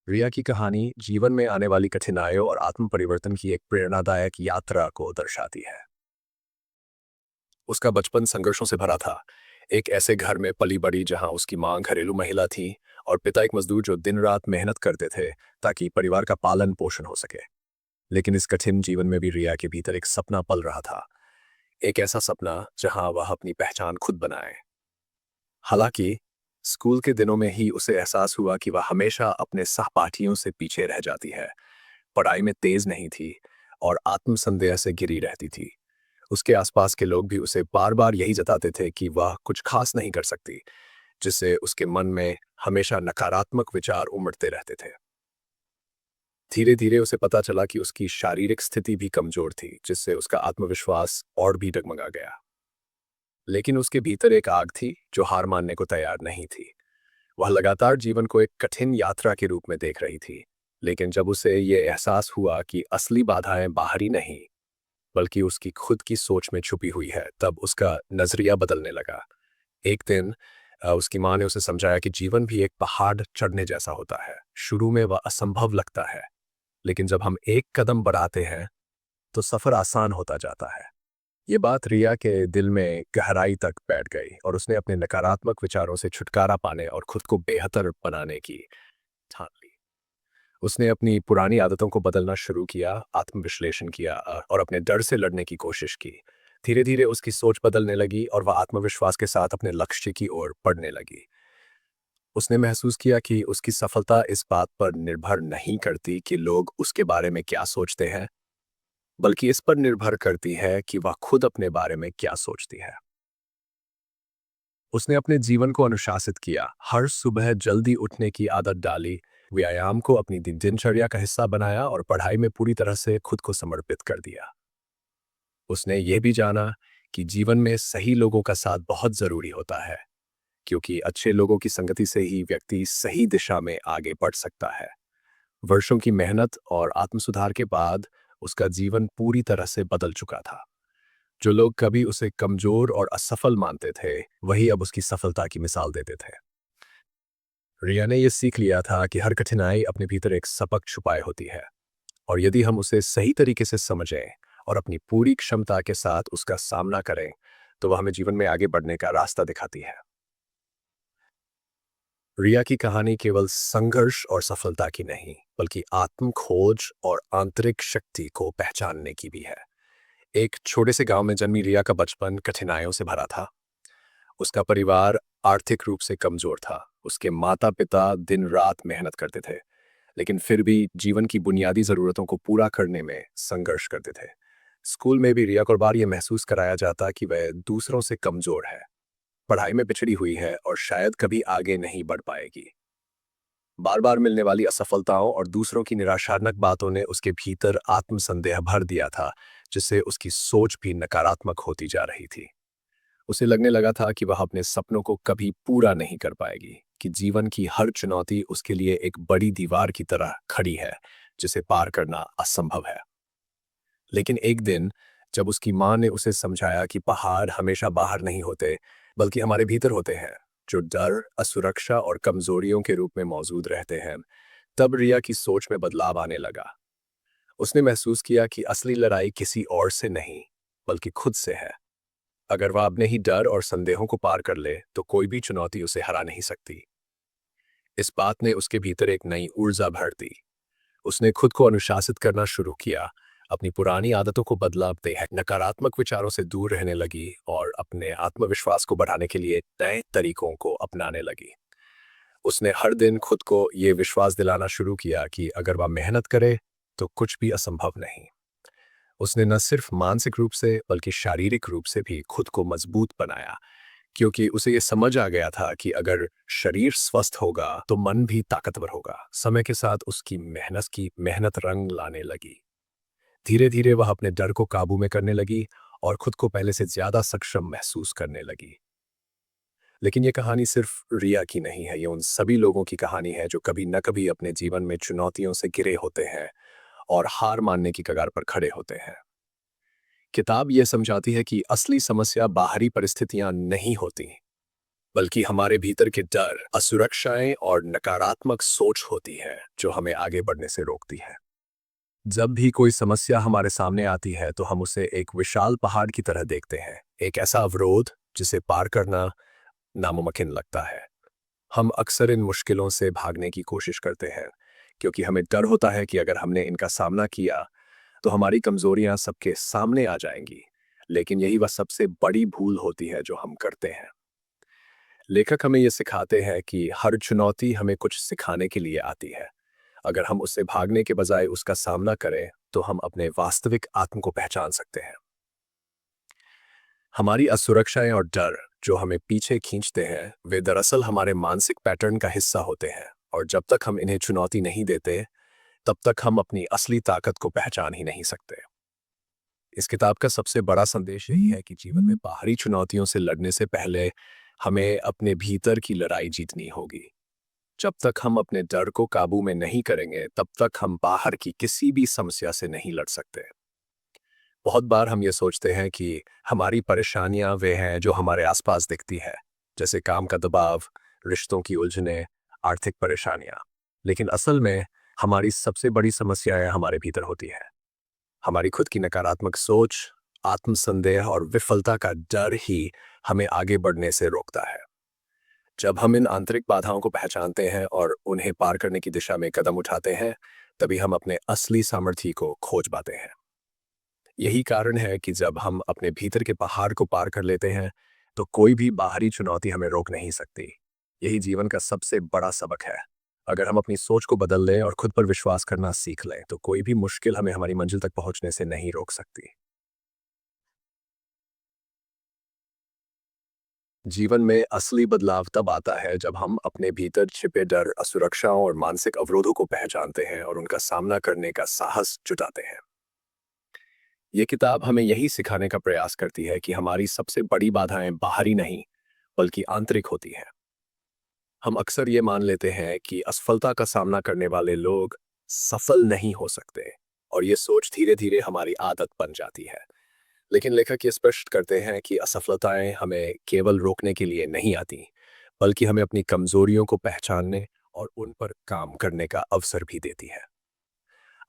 रिया की कहानी जीवन में आने वाली कठिनाइयों और आत्म परिवर्तन की एक प्रेरणादायक यात्रा को दर्शाती है। उसका बचपन संघर्षों से भरा था। एक ऐसे घर में पली बड़ी जहां उसकी मां घरेलू महिला थी और पिता एक मजदूर जो दिन रात मेहनत करते थे ताकि परिवार का पालन पोषण हो सके। लेकिन इस कठिन जीवन में भी रिया के भीतर एक सपना पल रहा था। एक ऐसा सपना जहां वह अपनी पहचान खुद बनाए। हालांकि स्कूल के दिनों में ही उसे एहसास हुआ कि वह हमेशा अपने सहपाठियों से पीछे रह जाती है। पढ़ाई में तेज नहीं थी और आत्मसंदेह से घिरी रहती थी। उसके आसपास के लोग भी उसे बार-बार यही जताते थे कि वह कुछ खास नहीं कर सकती, जिससे उसके मन में हमेशा नकारात्मक विचार उमड़ते रहते थे। धीरे-धीरे उसे पता चला कि उसकी शारीरिक स्थिति भी कमजोर थी, जिससे उसका आत्मविश्वास और भी डगमगा गया। लेकिन उसके भीतर एक आग थी जो हार मानने को तैयार नहीं थी। वह लगातार जीवन को एक कठिन यात्रा के रूप में देख रही थी। लेकिन जब उसे ये एहसास हुआ कि असली बाधाएं बाहरी नहीं, बल्कि उसकी खुद की सोच में छुपी हुई है, तब उसका नजरिया बदलने लगा। एक दिन उसकी माँ ने उसे समझाया कि जीवन भी एक पहाड़ चढ़ने जैसा होता है। शुरू में वह असंभव लगता है, लेकिन जब हम एक कदम बढ़ाते हैं, तो सफर आसान होता जाता है। ये बात रिया के दिल में गहराई तक बैठ गई और उसने अपने नकारात्मक विचारों से छुटकारा पाने और खुद को बेहतर बनाने की ठान ली। उसने अपनी पुरानी आदतों को बदलना शुरू किया, आत्मविश्लेषण किया और अपने डर से लड़ने की कोशिश की। धीरे-धीरे उसकी सोच बदलने लगी और वह आत्मविश्वास के साथ अपने लक्ष्य की ओर बढ़ने लगी। उसने महसूस किया कि उसकी सफलता इस बात पर निर्भर नहीं करती कि लोग उसके बारे में क्या सोचते हैं, बल्कि इस पर निर्भर करती है कि वह खुद अपने बारे में क्या सोचती है। उसने अपने जीवन को अनुशासित किया, हर सुबह जल्दी उठने की आदत डाली, व्यायाम को अपनी दिनचर्या का हिस्सा बनाया और पढ़ाई में पूरी तरह से खुद को समर्पित कर दिया। उसने यह भी जाना कि जीवन में सही लोगों का साथ बहुत जरूरी होता है, क्योंकि अच्छे लोगों की संगति से ही व्यक्ति सही दिशा में आगे बढ़ सकता है। वर्षों की मेहनत और आत्मसुधार के बाद उसका जीवन पूरी तरह से बदल चुका था। जो लोग कभी उसे कमजोर और असफल मानते थे, वही अब उसकी सफलता की मिसाल देते थे। रिया ने यह सीख लिया था कि हर कठिनाई अपने भीतर एक सबक छुपाए होती है, और यदि हम उसे सही तरीके से समझें और अपनी पूरी क्षमता के साथ उसका सामना करें, तो वह हमें जीवन में आगे बढ़ने का रास्ता दिखाती है। रिया की कहानी केवल संघर्ष और सफलता की नहीं, बल्कि आत्म खोज और आंतरिक शक्ति को पहचानने की भी है। एक छोटे से गांव में जन्मी रिया का बचपन कठिनाइयों से भरा था। उसका परिवार आर्थिक रूप से कमजोर था। उसके माता-पिता दिन-रात मेहनत करते थे, लेकिन फिर भी जीवन की बुनियादी जरूरतों को पूरा करने में संघर्ष करते थे। स्कूल में भी रिया को बार ये महसूस कराया जाता कि वह दूसरों से कमजोर है, पढ़ाई में पिछड़ी हुई है और शायद कभी आगे नहीं बढ़ पाएगी। बार-बार मिलने वाली असफलताओं और दूसरों की निराशाजनक बातों ने उसके भीतर आत्मसंदेह भर दिया था, जिससे उसकी सोच भी नकारात्मक होती जा रही थी। उसे लगने लगा था कि वह अपने सपनों को कभी पूरा नहीं कर पाएगी, कि जीवन की हर चुनौती उसके लिए एक बड़ी दीवार की तरह खड़ी है, जिसे पार करना असंभव है। लेकिन एक दिन जब उसकी माँ ने उसे समझाया कि पहाड़ हमेशा बाहर नहीं होते, बल्कि हमारे भीतर होते हैं, जो डर, असुरक्षा और कमजोरियों के रूप में मौजूद रहते हैं, तब रिया की सोच में बदलाव आने लगा। उसने महसूस किया कि असली लड़ाई किसी और से नहीं, बल्कि खुद से है। अगर वह अपने ही डर और संदेहों को पार कर ले, तो कोई भी चुनौती उसे हरा नहीं सकती। इस बात ने उसके भीतर एक नई ऊर्जा भर दी। उसने खुद को अनुशासित करना शुरू किया, अपनी पुरानी आदतों को बदलाते हैं, नकारात्मक विचारों से दूर रहने लगी और अपने आत्मविश्वास को बढ़ाने के लिए नए तरीकों को अपनाने लगी। उसने हर दिन खुद को ये विश्वास दिलाना शुरू किया कि अगर वह मेहनत करे, तो कुछ भी असंभव नहीं। उसने न सिर्फ मानसिक रूप से बल्कि शारीरिक रूप से भी खुद को मजबूत बनाया, क्योंकि उसे ये समझ आ गया था कि अगर शरीर स्वस्थ होगा तो मन भी ताकतवर होगा। समय के साथ उसकी मेहनत रंग लाने लगी। धीरे धीरे वह अपने डर को काबू में करने लगी और खुद को पहले से ज्यादा सक्षम महसूस करने लगी। लेकिन ये कहानी सिर्फ रिया की नहीं है, ये उन सभी लोगों की कहानी है जो कभी न कभी अपने जीवन में चुनौतियों से घिरे होते हैं और हार मानने की कगार पर खड़े होते हैं। किताब यह समझाती है कि असली समस्या बाहरी परिस्थितियां नहीं होती, बल्कि हमारे भीतर के डर, असुरक्षाएं और नकारात्मक सोच होती है जो हमें आगे बढ़ने से रोकती है। जब भी कोई समस्या हमारे सामने आती है तो हम उसे एक विशाल पहाड़ की तरह देखते हैं, एक ऐसा अवरोध जिसे पार करना नामुमकिन लगता है। हम अक्सर इन मुश्किलों से भागने की कोशिश करते हैं क्योंकि हमें डर होता है कि अगर हमने इनका सामना किया तो हमारी कमजोरियां सबके सामने आ जाएंगी। लेकिन यही वह सबसे बड़ी भूल होती है जो हम करते हैं। लेखक हमें ये सिखाते हैं कि हर चुनौती हमें कुछ सिखाने के लिए आती है। अगर हम उससे भागने के बजाय उसका सामना करें तो हम अपने वास्तविक आत्म को पहचान सकते हैं। हमारी असुरक्षाएं और डर जो हमें पीछे खींचते हैं वे दरअसल हमारे मानसिक पैटर्न का हिस्सा होते हैं, और जब तक हम इन्हें चुनौती नहीं देते तब तक हम अपनी असली ताकत को पहचान ही नहीं सकते। इस किताब का सबसे बड़ा संदेश यही है कि जीवन में बाहरी चुनौतियों से लड़ने से पहले हमें अपने भीतर की लड़ाई जीतनी होगी। जब तक हम अपने डर को काबू में नहीं करेंगे तब तक हम बाहर की किसी भी समस्या से नहीं लड़ सकते। बहुत बार हम ये सोचते हैं कि हमारी परेशानियां वे हैं जो हमारे आसपास दिखती है, जैसे काम का दबाव, रिश्तों की उलझनें, आर्थिक परेशानियां। लेकिन असल में हमारी सबसे बड़ी समस्याएं हमारे भीतर होती है। हमारी खुद की नकारात्मक सोच, आत्मसंदेह और विफलता का डर ही हमें आगे बढ़ने से रोकता है। जब हम इन आंतरिक बाधाओं को पहचानते हैं और उन्हें पार करने की दिशा में कदम उठाते हैं, तभी हम अपने असली सामर्थ्य को खोज पाते हैं। यही कारण है कि जब हम अपने भीतर के पहाड़ को पार कर लेते हैं तो कोई भी बाहरी चुनौती हमें रोक नहीं सकती। यही जीवन का सबसे बड़ा सबक है। अगर हम अपनी सोच को बदल लें और खुद पर विश्वास करना सीख लें तो कोई भी मुश्किल हमें हमारी मंजिल तक पहुंचने से नहीं रोक सकती। जीवन में असली बदलाव तब आता है जब हम अपने भीतर छिपे डर, असुरक्षाओं और मानसिक अवरोधों को पहचानते हैं और उनका सामना करने का साहस जुटाते हैं। ये किताब हमें यही सिखाने का प्रयास करती है कि हमारी सबसे बड़ी बाधाएं बाहरी नहीं बल्कि आंतरिक होती हैं। हम अक्सर ये मान लेते हैं कि असफलता का सामना करने वाले लोग सफल नहीं हो सकते, और ये सोच धीरे धीरे हमारी आदत बन जाती है। लेकिन लेखक ये स्पष्ट करते हैं कि असफलताएं हमें केवल रोकने के लिए नहीं आती, बल्कि हमें अपनी कमजोरियों को पहचानने और उन पर काम करने का अवसर भी देती है।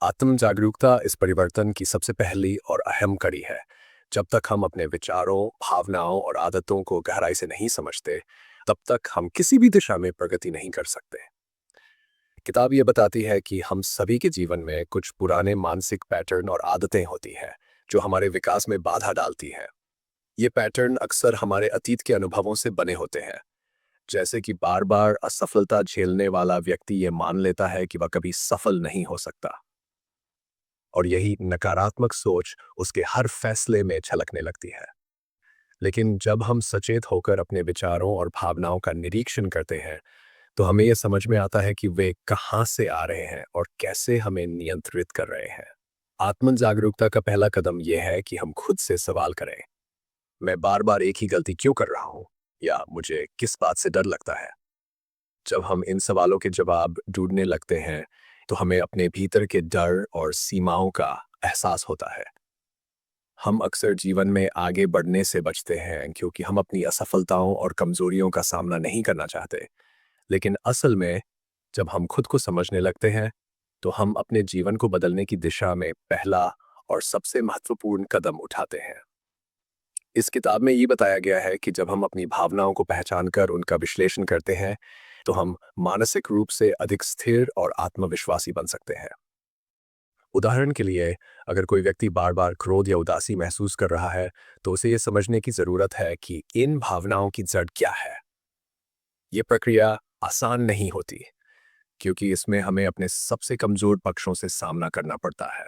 आत्म जागरूकता इस परिवर्तन की सबसे पहली और अहम कड़ी है। जब तक हम अपने विचारों, भावनाओं और आदतों को गहराई से नहीं समझते, तब तक हम किसी भी दिशा में प्रगति नहीं कर सकते। किताब ये बताती है कि हम सभी के जीवन में कुछ पुराने मानसिक पैटर्न और आदतें होती हैं जो हमारे विकास में बाधा डालती हैं। ये पैटर्न अक्सर हमारे अतीत के अनुभवों से बने होते हैं। जैसे कि बार बार असफलता झेलने वाला व्यक्ति ये मान लेता है कि वह कभी सफल नहीं हो सकता, और यही नकारात्मक सोच उसके हर फैसले में झलकने लगती है। लेकिन जब हम सचेत होकर अपने विचारों और भावनाओं का निरीक्षण करते हैं तो हमें यह समझ में आता है कि वे कहाँ से आ रहे हैं और कैसे हमें नियंत्रित कर रहे हैं। आत्म जागरूकता का पहला कदम यह है कि हम खुद से सवाल करें, मैं बार बार एक ही गलती क्यों कर रहा हूँ, या मुझे किस बात से डर लगता है। जब हम इन सवालों के जवाब ढूंढने लगते हैं तो हमें अपने भीतर के डर और सीमाओं का एहसास होता है। हम अक्सर जीवन में आगे बढ़ने से बचते हैं क्योंकि हम अपनी असफलताओं और कमजोरियों का सामना नहीं करना चाहते। लेकिन असल में जब हम खुद को समझने लगते हैं तो हम अपने जीवन को बदलने की दिशा में पहला और सबसे महत्वपूर्ण कदम उठाते हैं। इस किताब में ये बताया गया है कि जब हम अपनी भावनाओं को पहचान कर उनका विश्लेषण करते हैं तो हम मानसिक रूप से अधिक स्थिर और आत्मविश्वासी बन सकते हैं। उदाहरण के लिए, अगर कोई व्यक्ति बार बार क्रोध या उदासी महसूस कर रहा है तो उसे यह समझने की जरूरत है कि इन भावनाओं की जड़ क्या है। ये प्रक्रिया आसान नहीं होती क्योंकि इसमें हमें अपने सबसे कमजोर पक्षों से सामना करना पड़ता है।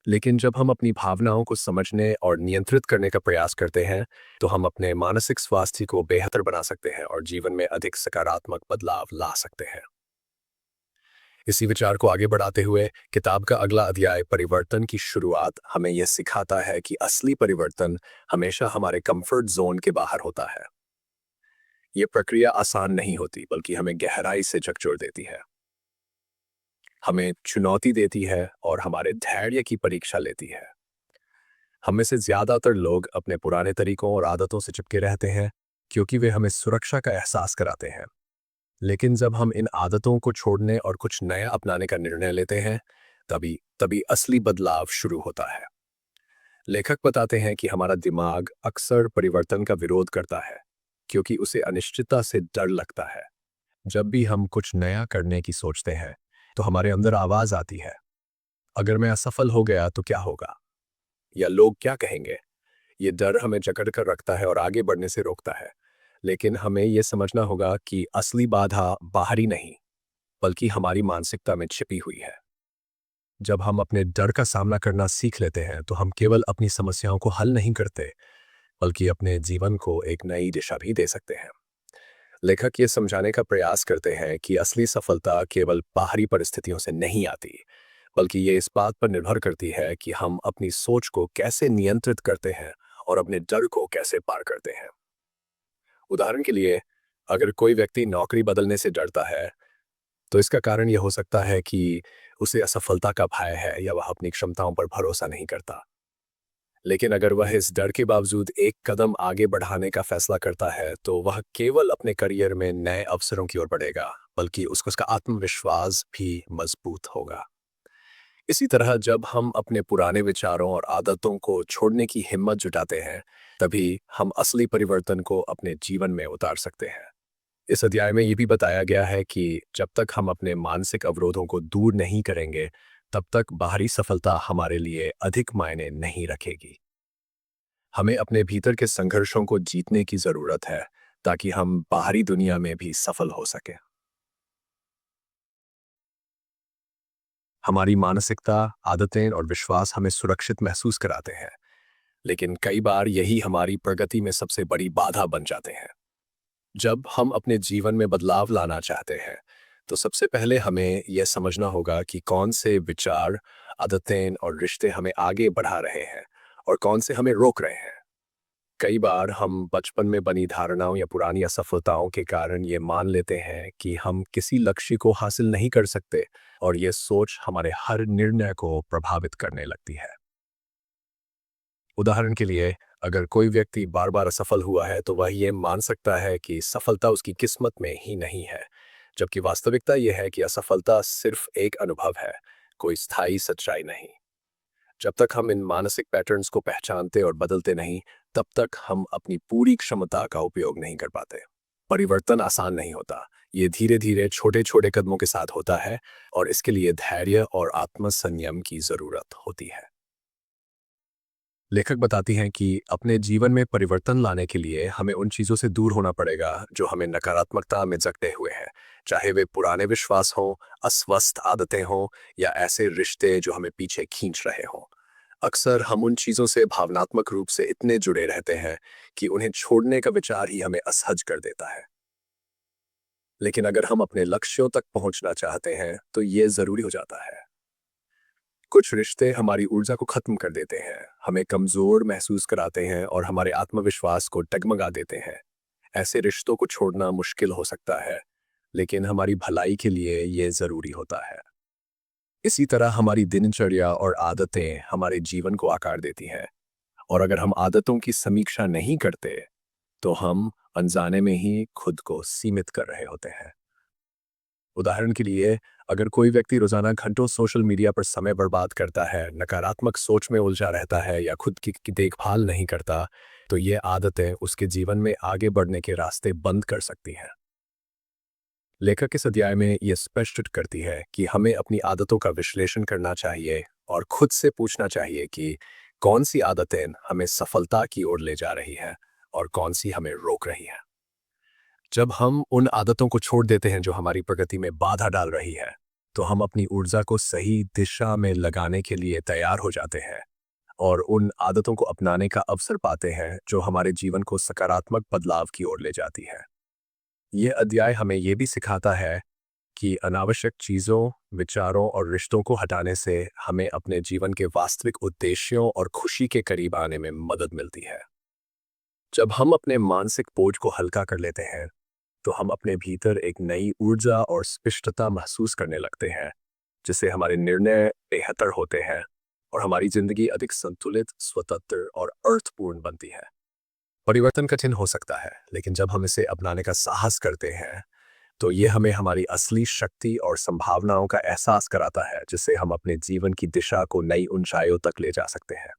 लेकिन जब हम अपनी भावनाओं को समझने और नियंत्रित करने का प्रयास करते हैं तो हम अपने मानसिक स्वास्थ्य को बेहतर बना सकते हैं और जीवन में अधिक सकारात्मक बदलाव ला सकते हैं। इसी विचार को आगे बढ़ाते हुए किताब का अगला अध्याय, परिवर्तन की शुरुआत, हमें यह सिखाता है कि असली परिवर्तन हमेशा हमारे कंफर्ट जोन के बाहर होता है। ये प्रक्रिया आसान नहीं होती बल्कि हमें गहराई से झकझोर देती है, हमें चुनौती देती है और हमारे धैर्य की परीक्षा लेती है। हम में से ज्यादातर लोग अपने पुराने तरीकों और आदतों से चिपके रहते हैं क्योंकि वे हमें सुरक्षा का एहसास कराते हैं। लेकिन जब हम इन आदतों को छोड़ने और कुछ नया अपनाने का निर्णय लेते हैं, तभी तभी असली बदलाव शुरू होता है। लेखक बताते हैं कि हमारा दिमाग अक्सर परिवर्तन का विरोध करता है, क्योंकि उसे अनिश्चितता से डर लगता है। जब भी हम कुछ नया करने की सोचते हैं, तो हमारे अंदर आवाज आती है, अगर मैं असफल हो गया तो क्या होगा, या लोग क्या कहेंगे। ये डर हमें जकड़ कर रखता है और आगे बढ़ने से रोकता है। लेकिन हमें यह समझना होगा कि असली बाधा बाहरी नहीं, बल्कि हमारी मानसिकता में छिपी हुई है। जब हम अपने डर का सामना करना सीख लेते हैं, तो हम केवल अपनी समस्याओं को हल नहीं करते, बल्कि अपने जीवन को एक नई दिशा भी दे सकते हैं। लेखक ये समझाने का प्रयास करते हैं कि असली सफलता केवल बाहरी परिस्थितियों से नहीं आती, बल्कि ये इस बात पर निर्भर करती है कि हम अपनी सोच को कैसे नियंत्रित करते हैं और अपने डर को कैसे पार करते हैं। उदाहरण के लिए, अगर कोई व्यक्ति नौकरी बदलने से डरता है, तो इसका कारण यह हो सकता है कि उसे असफलता का भय है या वह अपनी क्षमताओं पर भरोसा नहीं करता। लेकिन अगर वह इस डर के बावजूद एक कदम आगे बढ़ाने का फैसला करता है, तो वह केवल अपने करियर में नए अवसरों की ओर बढ़ेगा, बल्कि उसको उसका आत्मविश्वास भी मजबूत होगा। इसी तरह जब हम अपने पुराने विचारों और आदतों को छोड़ने की हिम्मत जुटाते हैं, तभी हम असली परिवर्तन को अपने जीवन में उतार सकते हैं। इस अध्याय में ये भी बताया गया है कि जब तक हम अपने मानसिक अवरोधों को दूर नहीं करेंगे, तब तक बाहरी सफलता हमारे लिए अधिक मायने नहीं रखेगी। हमें अपने भीतर के संघर्षों को जीतने की जरूरत है, ताकि हम बाहरी दुनिया में भी सफल हो सके। हमारी मानसिकता, आदतें और विश्वास हमें सुरक्षित महसूस कराते हैं, लेकिन कई बार यही हमारी प्रगति में सबसे बड़ी बाधा बन जाते हैं। जब हम अपने जीवन में बदलाव लाना चाहते हैं, तो सबसे पहले हमें यह समझना होगा कि कौन से विचार, आदतें और रिश्ते हमें आगे बढ़ा रहे हैं और कौन से हमें रोक रहे हैं। कई बार हम बचपन में बनी धारणाओं या पुरानी असफलताओं के कारण ये मान लेते हैं कि हम किसी लक्ष्य को हासिल नहीं कर सकते, और ये सोच हमारे हर निर्णय को प्रभावित करने लगती है। उदाहरण के लिए, अगर कोई व्यक्ति बार बार असफल हुआ है, तो वह ये मान सकता है कि सफलता उसकी किस्मत में ही नहीं है, जबकि वास्तविकता यह है कि असफलता सिर्फ एक अनुभव है, कोई स्थायी सच्चाई नहीं। जब तक हम इन मानसिक पैटर्न्स को पहचानते और बदलते नहीं, तब तक हम अपनी पूरी क्षमता का उपयोग नहीं कर पाते। परिवर्तन आसान नहीं होता, ये धीरे धीरे छोटे छोटे कदमों के साथ होता है, और इसके लिए धैर्य और आत्मसंयम की जरूरत होती है। लेखक बताती हैं कि अपने जीवन में परिवर्तन लाने के लिए हमें उन चीज़ों से दूर होना पड़ेगा जो हमें नकारात्मकता में जकड़े हुए हैं, चाहे वे पुराने विश्वास हों, अस्वस्थ आदतें हों, या ऐसे रिश्ते जो हमें पीछे खींच रहे हों। अक्सर हम उन चीज़ों से भावनात्मक रूप से इतने जुड़े रहते हैं कि उन्हें छोड़ने का विचार ही हमें असहज कर देता है। लेकिन अगर हम अपने लक्ष्यों तक पहुंचना चाहते हैं, तो ये ज़रूरी हो जाता है। कुछ रिश्ते हमारी ऊर्जा को खत्म कर देते हैं, हमें कमजोर महसूस कराते हैं और हमारे आत्मविश्वास को डगमगा देते हैं। ऐसे रिश्तों को छोड़ना मुश्किल हो सकता है, लेकिन हमारी भलाई के लिए ये जरूरी होता है। इसी तरह हमारी दिनचर्या और आदतें हमारे जीवन को आकार देती हैं, और अगर हम आदतों की समीक्षा नहीं करते, तो हम अनजाने में ही खुद को सीमित कर रहे होते हैं। उदाहरण के लिए, अगर कोई व्यक्ति रोजाना घंटों सोशल मीडिया पर समय बर्बाद करता है, नकारात्मक सोच में उलझा रहता है या खुद की देखभाल नहीं करता, तो ये आदतें उसके जीवन में आगे बढ़ने के रास्ते बंद कर सकती हैं। लेखक इस अध्याय में ये स्पष्ट करती है कि हमें अपनी आदतों का विश्लेषण करना चाहिए और खुद से पूछना चाहिए कि कौन सी आदतें हमें सफलता की ओर ले जा रही हैं और कौन सी हमें रोक रही हैं। जब हम उन आदतों को छोड़ देते हैं जो हमारी प्रगति में बाधा डाल रही है, तो हम अपनी ऊर्जा को सही दिशा में लगाने के लिए तैयार हो जाते हैं और उन आदतों को अपनाने का अवसर पाते हैं जो हमारे जीवन को सकारात्मक बदलाव की ओर ले जाती है। यह अध्याय हमें यह भी सिखाता है कि अनावश्यक चीज़ों, विचारों और रिश्तों को हटाने से हमें अपने जीवन के वास्तविक उद्देश्यों और खुशी के करीब आने में मदद मिलती है। जब हम अपने मानसिक बोझ को हल्का कर लेते हैं, तो हम अपने भीतर एक नई ऊर्जा और स्पष्टता महसूस करने लगते हैं, जिससे हमारे निर्णय बेहतर होते हैं और हमारी जिंदगी अधिक संतुलित, स्वतंत्र और अर्थपूर्ण बनती है। परिवर्तन कठिन हो सकता है, लेकिन जब हम इसे अपनाने का साहस करते हैं, तो ये हमें हमारी असली शक्ति और संभावनाओं का एहसास कराता है, जिससे हम अपने जीवन की दिशा को नई ऊंचाइयों तक ले जा सकते हैं।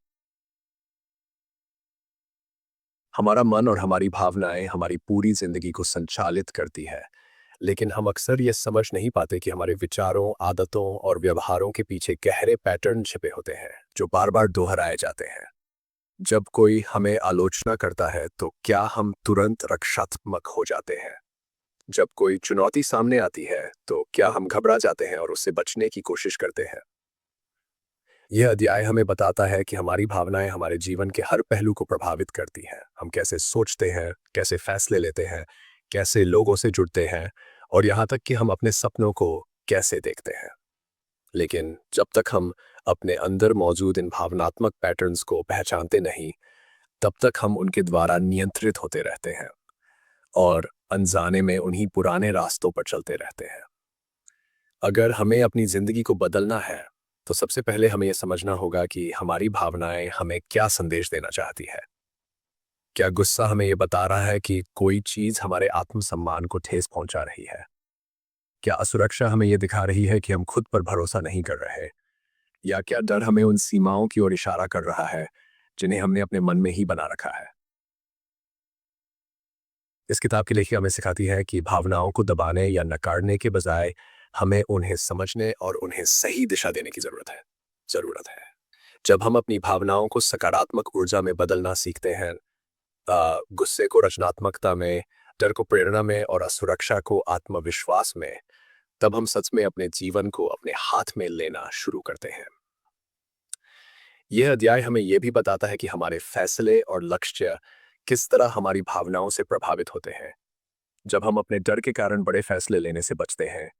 हमारा मन और हमारी भावनाएं हमारी पूरी जिंदगी को संचालित करती है, लेकिन हम अक्सर ये समझ नहीं पाते कि हमारे विचारों, आदतों और व्यवहारों के पीछे गहरे पैटर्न छिपे होते हैं, जो बार-बार दोहराए जाते हैं। जब कोई हमें आलोचना करता है, तो क्या हम तुरंत रक्षात्मक हो जाते हैं? जब कोई चुनौती सामने आती है, तो क्या हम घबरा जाते हैं और उससे बचने की कोशिश करते हैं? यह अध्याय हमें बताता है कि हमारी भावनाएं हमारे जीवन के हर पहलू को प्रभावित करती हैं। हम कैसे सोचते हैं, कैसे फैसले लेते हैं, कैसे लोगों से जुड़ते हैं और यहाँ तक कि हम अपने सपनों को कैसे देखते हैं। लेकिन जब तक हम अपने अंदर मौजूद इन भावनात्मक पैटर्न्स को पहचानते नहीं, तब तक हम उनके द्वारा नियंत्रित होते रहते हैं और अनजाने में उन्हीं पुराने रास्तों पर चलते रहते हैं। अगर हमें अपनी जिंदगी को बदलना है, तो सबसे पहले हमें यह समझना होगा कि हमारी भावनाएं हमें क्या संदेश देना चाहती है। क्या गुस्सा हमें यह बता रहा है कि कोई चीज हमारे आत्मसम्मान को ठेस पहुंचा रही है? क्या असुरक्षा हमें यह दिखा रही है कि हम खुद पर भरोसा नहीं कर रहे? या क्या डर हमें उन सीमाओं की ओर इशारा कर रहा है जिन्हें हमने अपने मन में ही बना रखा है? इस किताब की लेखिका हमें सिखाती है कि भावनाओं को दबाने या नकारने के बजाय हमें उन्हें समझने और उन्हें सही दिशा देने की जरूरत है। जब हम अपनी भावनाओं को सकारात्मक ऊर्जा में बदलना सीखते हैं, गुस्से को रचनात्मकता में, डर को प्रेरणा में और असुरक्षा को आत्मविश्वास में, तब हम सच में अपने जीवन को अपने हाथ में लेना शुरू करते हैं। यह अध्याय हमें यह भी बताता है कि हमारे फैसले और लक्ष्य किस तरह हमारी भावनाओं से प्रभावित होते हैं। जब हम अपने डर के कारण बड़े फैसले लेने से बचते हैं,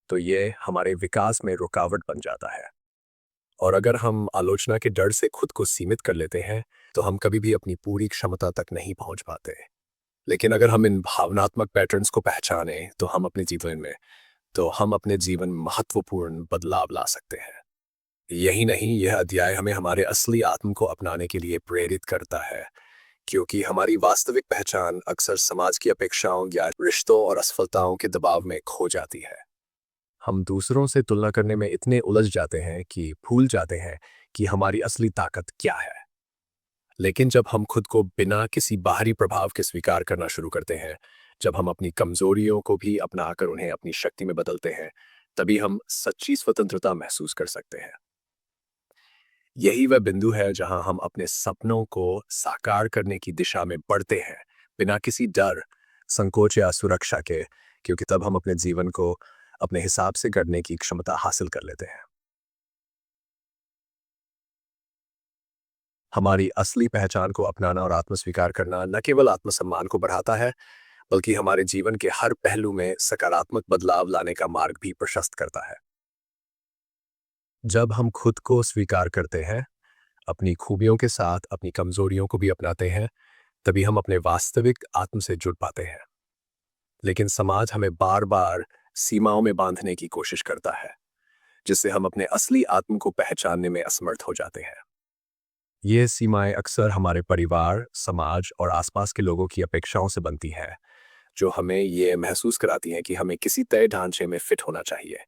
तो ये हमारे विकास में रुकावट बन जाता है। और अगर हम आलोचना के डर से खुद को सीमित कर लेते हैं, तो हम कभी भी अपनी पूरी क्षमता तक नहीं पहुंच पाते। लेकिन अगर हम इन भावनात्मक पैटर्न्स को पहचाने, तो हम अपने जीवन में महत्वपूर्ण बदलाव ला सकते हैं। यही नहीं, यह अध्याय हमें हमारे असली आत्म को अपनाने के लिए प्रेरित करता है, क्योंकि हमारी वास्तविक पहचान अक्सर समाज की अपेक्षाओं या रिश्तों और असफलताओं के दबाव में खो जाती है। हम दूसरों से तुलना करने में इतने उलझ जाते हैं कि भूल जाते हैं कि हमारी असली ताकत क्या है। लेकिन जब हम खुद को बिना किसी बाहरी प्रभाव के स्वीकार करना शुरू करते हैं, जब हम अपनी कमजोरियों को भी अपनाकर उन्हें अपनी शक्ति में बदलते हैं, तभी हम सच्ची स्वतंत्रता महसूस कर सकते हैं। यही वह बिंदु है जहां हम अपने सपनों को साकार करने की दिशा में बढ़ते हैं, बिना किसी डर, संकोच या सुरक्षा के, क्योंकि तब हम अपने जीवन को अपने हिसाब से करने की क्षमता हासिल कर लेते हैं। हमारी असली पहचान को अपनाना और आत्मस्वीकार करना न केवल आत्मसम्मान को बढ़ाता है, बल्कि हमारे जीवन के हर पहलू में सकारात्मक बदलाव लाने का मार्ग भी प्रशस्त करता है। जब हम खुद को स्वीकार करते हैं, अपनी खूबियों के साथ अपनी कमजोरियों को भी अपनाते हैं, तभी हम अपने वास्तविक आत्म से जुड़ पाते हैं। लेकिन समाज हमें बार बार सीमाओं में बांधने की कोशिश करता है, जिससे हम अपने असली आत्म को पहचानने में असमर्थ हो जाते हैं। ये सीमाएं अक्सर हमारे परिवार, समाज और आसपास के लोगों की अपेक्षाओं से बनती हैं, जो हमें ये महसूस कराती हैं कि हमें किसी तय ढांचे में फिट होना चाहिए।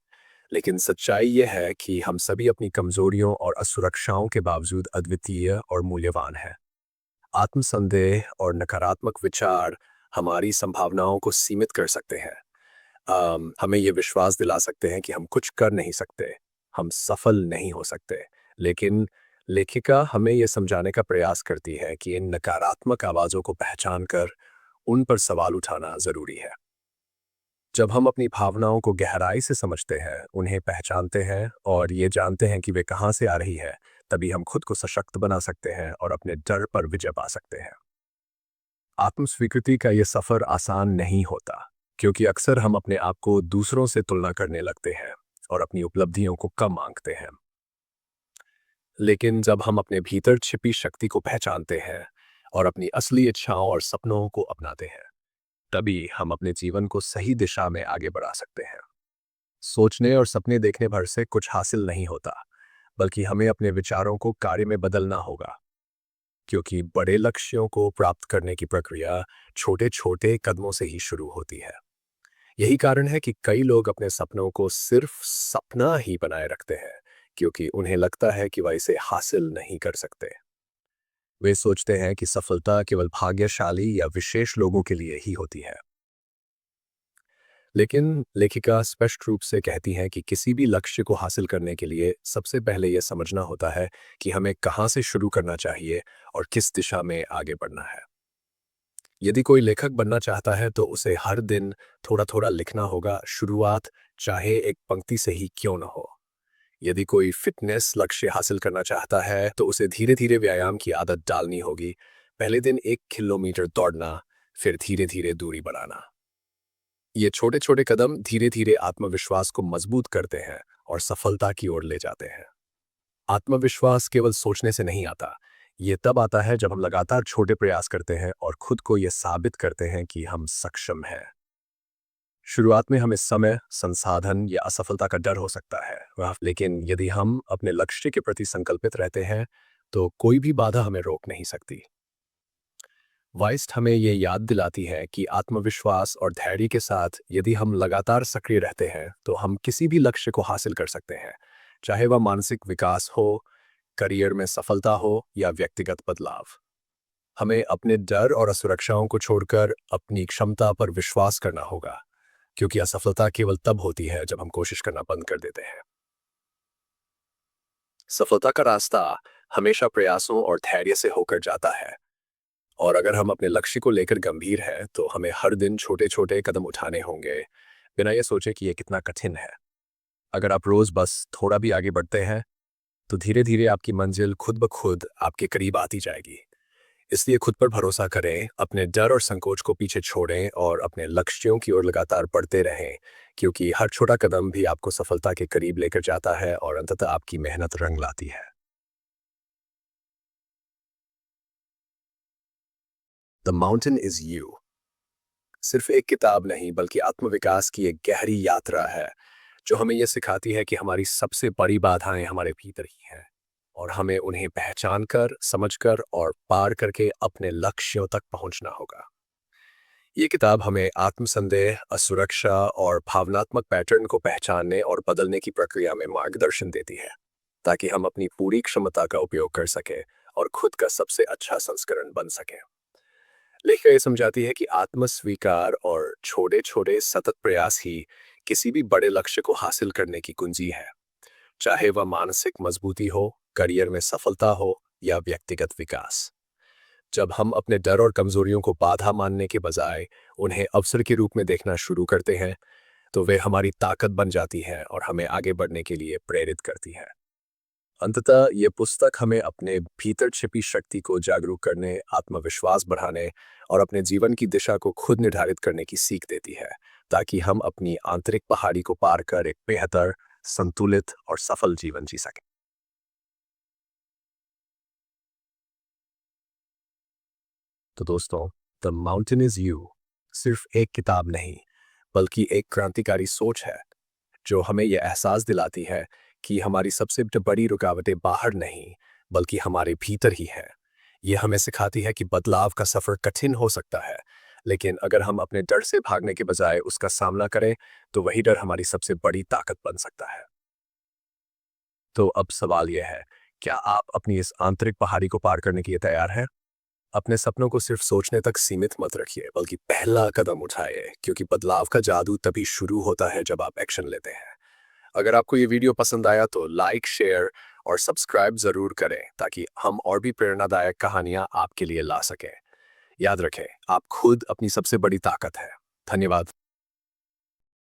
लेकिन सच्चाई यह है कि हम सभी अपनी कमजोरियों और असुरक्षाओं के बावजूद अद्वितीय और मूल्यवान हैं। आत्मसंदेह और नकारात्मक विचार हमारी संभावनाओं को सीमित कर सकते हैं। हमें ये विश्वास दिला सकते हैं कि हम कुछ कर नहीं सकते, हम सफल नहीं हो सकते। लेकिन लेखिका हमें यह समझाने का प्रयास करती है कि इन नकारात्मक आवाज़ों को पहचान कर उन पर सवाल उठाना ज़रूरी है। जब हम अपनी भावनाओं को गहराई से समझते हैं, उन्हें पहचानते हैं और ये जानते हैं कि वे कहाँ से आ रही है, तभी हम खुद को सशक्त बना सकते हैं और अपने डर पर विजय पा सकते हैं। आत्मस्वीकृति का ये सफ़र आसान नहीं होता, क्योंकि अक्सर हम अपने आप को दूसरों से तुलना करने लगते हैं और अपनी उपलब्धियों को कम आंकते हैं। लेकिन जब हम अपने भीतर छिपी शक्ति को पहचानते हैं और अपनी असली इच्छाओं और सपनों को अपनाते हैं, तभी हम अपने जीवन को सही दिशा में आगे बढ़ा सकते हैं। सोचने और सपने देखने भर से कुछ हासिल नहीं होता, बल्कि हमें अपने विचारों को कार्य में बदलना होगा। क्योंकि बड़े लक्ष्यों को प्राप्त करने की प्रक्रिया छोटे छोटे कदमों से ही शुरू होती है। यही कारण है कि कई लोग अपने सपनों को सिर्फ सपना ही बनाए रखते हैं, क्योंकि उन्हें लगता है कि वह इसे हासिल नहीं कर सकते। वे सोचते हैं कि सफलता केवल भाग्यशाली या विशेष लोगों के लिए ही होती है। लेकिन लेखिका स्पष्ट रूप से कहती हैं कि किसी भी लक्ष्य को हासिल करने के लिए सबसे पहले यह समझना होता है कि हमें कहाँ से शुरू करना चाहिए और किस दिशा में आगे बढ़ना है। यदि कोई लेखक बनना चाहता है तो उसे हर दिन थोड़ा थोड़ा लिखना होगा, शुरुआत चाहे एक पंक्ति से ही क्यों न हो। यदि कोई फिटनेस लक्ष्य हासिल करना चाहता है तो उसे धीरे धीरे व्यायाम की आदत डालनी होगी। पहले दिन 1 किलोमीटर दौड़ना, फिर धीरे धीरे दूरी बढ़ाना। ये छोटे छोटे कदम धीरे धीरे आत्मविश्वास को मजबूत करते हैं और सफलता की ओर ले जाते हैं। आत्मविश्वास केवल सोचने से नहीं आता। ये तब आता है जब हम लगातार छोटे प्रयास करते हैं और खुद को ये साबित करते हैं कि हम सक्षम हैं। शुरुआत में हमें समय, संसाधन या असफलता का डर हो सकता है, लेकिन यदि हम अपने लक्ष्य के प्रति संकल्पित रहते हैं तो कोई भी बाधा हमें रोक नहीं सकती। वाइस्ट हमें ये याद दिलाती है कि आत्मविश्वास और धैर्य के साथ यदि हम लगातार सक्रिय रहते हैं तो हम किसी भी लक्ष्य को हासिल कर सकते हैं, चाहे वह मानसिक विकास हो, करियर में सफलता हो या व्यक्तिगत बदलाव। हमें अपने डर और असुरक्षाओं को छोड़कर अपनी क्षमता पर विश्वास करना होगा, क्योंकि असफलता केवल तब होती है जब हम कोशिश करना बंद कर देते हैं। सफलता का रास्ता हमेशा प्रयासों और धैर्य से होकर जाता है, और अगर हम अपने लक्ष्य को लेकर गंभीर हैं तो हमें हर दिन छोटे छोटे कदम उठाने होंगे, बिना ये सोचे कि ये कितना कठिन है। अगर आप रोज बस थोड़ा भी आगे बढ़ते हैं तो धीरे धीरे आपकी मंजिल खुद ब खुद आपके करीब आती जाएगी। इसलिए खुद पर भरोसा करें, अपने डर और संकोच को पीछे छोड़ें और अपने लक्ष्यों की ओर लगातार बढ़ते रहें, क्योंकि हर छोटा कदम भी आपको सफलता के करीब लेकर जाता है और अंततः आपकी मेहनत रंग लाती है। द माउंटेन इज यू सिर्फ एक किताब नहीं बल्कि आत्मविकास की एक गहरी यात्रा है, जो हमें यह सिखाती है कि हमारी सबसे बड़ी बाधाएं हमारे भीतर ही हैं और हमें उन्हें पहचान कर, समझकर और पार करके अपने लक्ष्यों तक पहुंचना होगा। ये किताब हमें आत्मसंदेह, असुरक्षा और भावनात्मक पैटर्न को पहचानने और बदलने की प्रक्रिया में मार्गदर्शन देती है, ताकि हम अपनी पूरी क्षमता का उपयोग कर सकें और खुद का सबसे अच्छा संस्करण बन सकें। लेखिका ये समझाती है कि आत्मस्वीकार और छोटे छोटे सतत प्रयास ही किसी भी बड़े लक्ष्य को हासिल करने की कुंजी है, चाहे वह मानसिक मजबूती हो, करियर में सफलता हो या व्यक्तिगत विकास। जब हम अपने डर और कमजोरियों को बाधा मानने के बजाय उन्हें अवसर के रूप में देखना शुरू करते हैं तो वे हमारी ताकत बन जाती हैं और हमें आगे बढ़ने के लिए प्रेरित करती हैं। अंततः ये पुस्तक हमें अपने भीतर छिपी शक्ति को जागरूक करने, आत्मविश्वास बढ़ाने और अपने जीवन की दिशा को खुद निर्धारित करने की सीख देती है, ताकि हम अपनी आंतरिक पहाड़ी को पार कर एक बेहतर, संतुलित और सफल जीवन जी सकें। तो दोस्तों, द माउंटेन इज यू सिर्फ एक किताब नहीं बल्कि एक क्रांतिकारी सोच है, जो हमें यह एहसास दिलाती है कि हमारी सबसे बड़ी रुकावटें बाहर नहीं बल्कि हमारे भीतर ही हैं। यह हमें सिखाती है कि बदलाव का सफर कठिन हो सकता है, लेकिन अगर हम अपने डर से भागने के बजाय उसका सामना करें तो वही डर हमारी सबसे बड़ी ताकत बन सकता है। तो अब सवाल यह है, क्या आप अपनी इस आंतरिक पहाड़ी को पार करने के लिए तैयार हैं? अपने सपनों को सिर्फ सोचने तक सीमित मत रखिए, बल्कि पहला कदम उठाइए, क्योंकि बदलाव का जादू तभी शुरू होता है जब आप एक्शन लेते हैं। अगर आपको ये वीडियो पसंद आया तो लाइक, शेयर और सब्सक्राइब जरूर करें, ताकि हम और भी प्रेरणादायक कहानियां आपके लिए ला सकें। याद रखें, आप खुद अपनी सबसे बड़ी ताकत है। धन्यवाद।